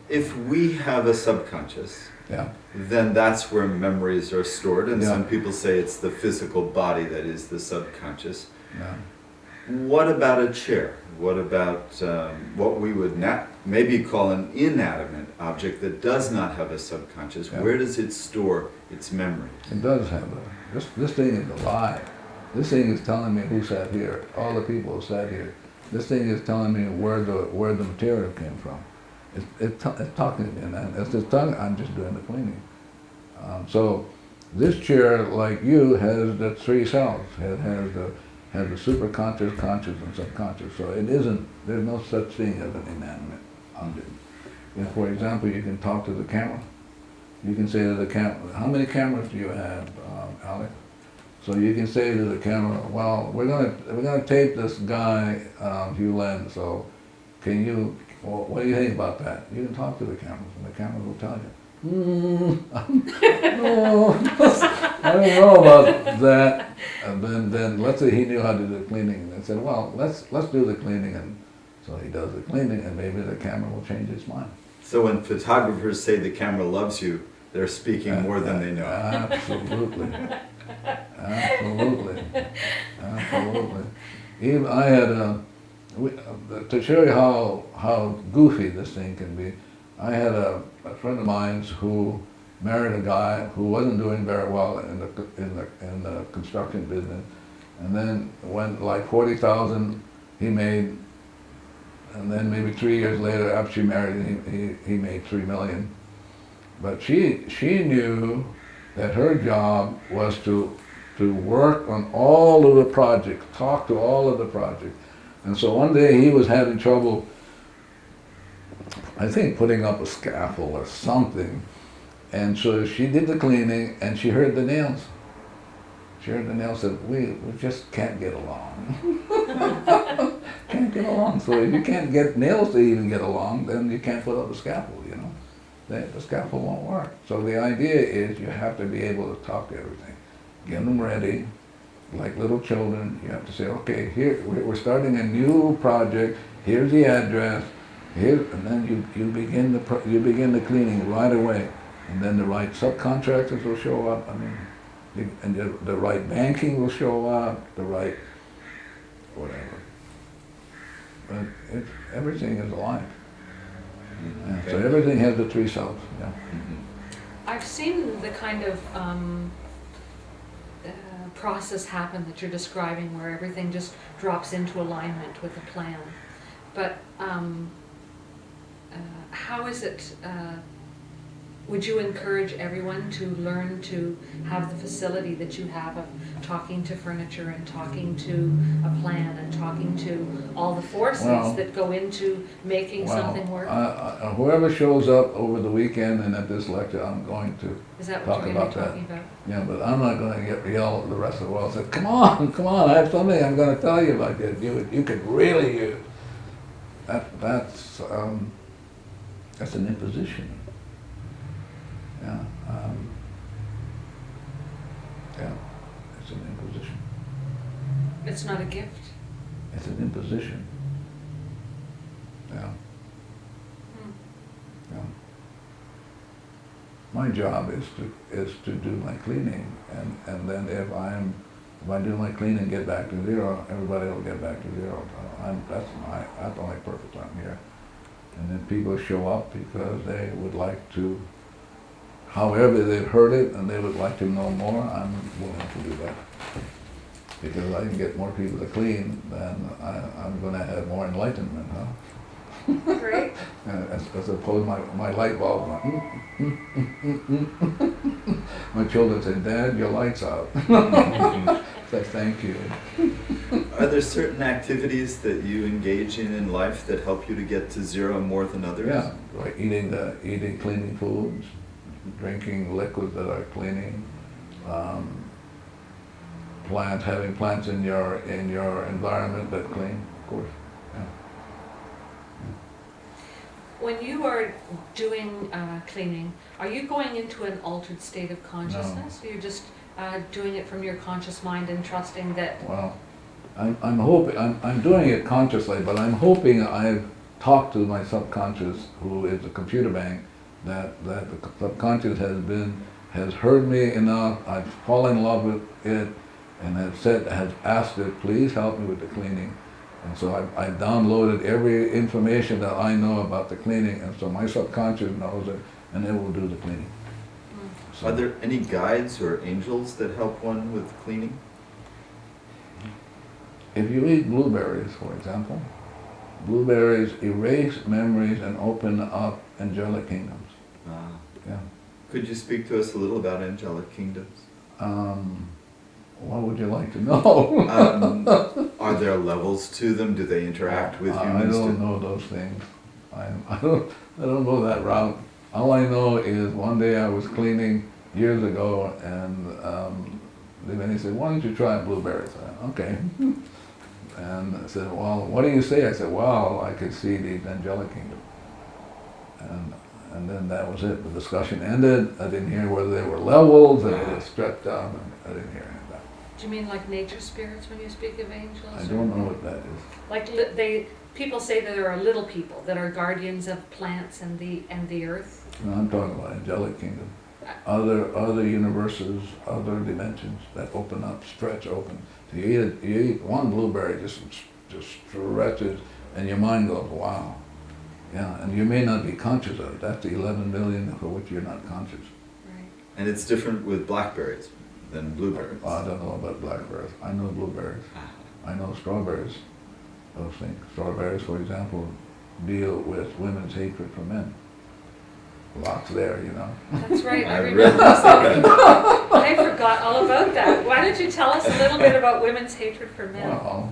if we have a subconscious, Yeah. then that's where memories are stored, and Yeah. some people say it's the physical body that is the subconscious. Yeah. What about a chair? What about what we would maybe call an inanimate object that does not have a subconscious? Yeah. Where does it store its memories? It does have this thing is alive. This thing is telling me who sat here, all the people who sat here. This thing is telling me where the material came from. It's talking to me, and it's just talking. I'm just doing the cleaning. So this chair, like you, has the three selves. It has the superconscious, conscious, and subconscious. So it isn't. There's no such thing as an inanimate object. If, for example, you can talk to the camera. You can say to the camera, how many cameras do you have, Alex? So you can say to the camera, well, we're gonna tape this guy, Hew Len. So can you? Well, what do you think about that? You can talk to the cameras, and the cameras will tell you. No, I don't know about that. And then let's say he knew how to do the cleaning, and said, well, let's do the cleaning, and so he does the cleaning, and maybe the camera will change its mind. So when photographers say the camera loves you, they're speaking more than they know. Absolutely. Absolutely. Absolutely. Even I had to show you how goofy this thing can be, I had a friend of mine who married a guy who wasn't doing very well in the construction business, and then when like 40,000 he made, and then maybe 3 years later after she married he made 3 million. But she knew that her job was to work on all of the projects, talk to all of the projects. And so one day he was having trouble, I think, putting up a scaffold or something. And so she did the cleaning, and she heard the nails. She heard the nails, said, we just can't get along. Can't get along. So if you can't get nails to even get along, then you can't put up a scaffold, you know. The scaffold won't work. So the idea is you have to be able to talk to everything. Get them ready. Like little children, you have to say, okay, here we're starting a new project. Here's the address. Here, and then you begin the cleaning right away, and then the right subcontractors will show up. I mean, and the right banking will show up. The right whatever. But everything is alive. Yeah, Okay. so everything has the three selves. Yeah. Mhm. I've seen the kind of process happen that you're describing, where everything just drops into alignment with a plan. But how is it, would you encourage everyone to learn to have the facility that you have of talking to furniture and talking to a plan and talking to all the forces that go into making something work? Whoever shows up over the weekend and at this lecture, I'm going to Is that what talk you're going about to be talking that. about? Yeah, but I'm not going to yell at the rest of the world and say, come on, I have something I'm going to tell you about this. You could really use. That's an imposition. Yeah, yeah, it's an imposition. It's not a gift. It's an imposition. Yeah. Yeah. My job is to do my cleaning, and then if I do my cleaning and get back to zero, everybody will get back to zero. That's the only purpose I'm here. And then people show up because they would like to, however they've heard it and they would like to know more, I'm willing to do that. Because I can get more people to clean, then I'm going to have more enlightenment, huh? Great. As opposed to my light bulb going, My children say, Dad, your light's out. Say, thank you. Are there certain activities that you engage in life that help you to get to zero more than others? Yeah, like eating cleaning foods, drinking liquids that are cleaning, having plants in your environment that clean, of course. Yeah. When you are doing cleaning, are you going into an altered state of consciousness? No. Or you're just doing it from your conscious mind and trusting that? Well, I'm hoping, I'm doing it consciously, but I'm hoping I've talk to my subconscious, who is a computer bank, that the subconscious has heard me enough, I've fallen in love with it, and has asked it, please help me with the cleaning. And so I downloaded every information that I know about the cleaning, and so my subconscious knows it, and it will do the cleaning. So, Are there any guides or angels that help one with cleaning? if you eat blueberries, for example, blueberries erase memories and open up angelic kingdoms. Ah. Yeah. Could you speak to us a little about angelic kingdoms? What would you like to know? Are there levels to them? Do they interact with I humans? don't know those things. I don't go that route. All I know is one day I was cleaning years ago, and then he said, "Why don't you try blueberries?" I said, "Okay." And I said, "Well, what do you say?" I said, "Well, I could see the angelic kingdom." And then that was it. The discussion ended. I didn't hear whether they were levels and they were stretched out. I didn't hear any of that. Do you mean like nature spirits when you speak of angels? I don't know what that is. Like people say that there are little people that are guardians of plants and the earth. No, I'm talking about angelic kingdom. Other universes, other dimensions that open up, stretch open. So you eat one blueberry, just stretches, and your mind goes, wow. Yeah, and you may not be conscious of it. That's the 11 million for which you're not conscious. Right. And it's different with blackberries than blueberries. I don't know about blackberries. I know blueberries. I know strawberries. Those things. Strawberries, for example, deal with women's hatred for men. Lots there, you know. That's right. I I've remember read something. I forgot all about that. Why don't you tell us a little bit about women's hatred for men? Well,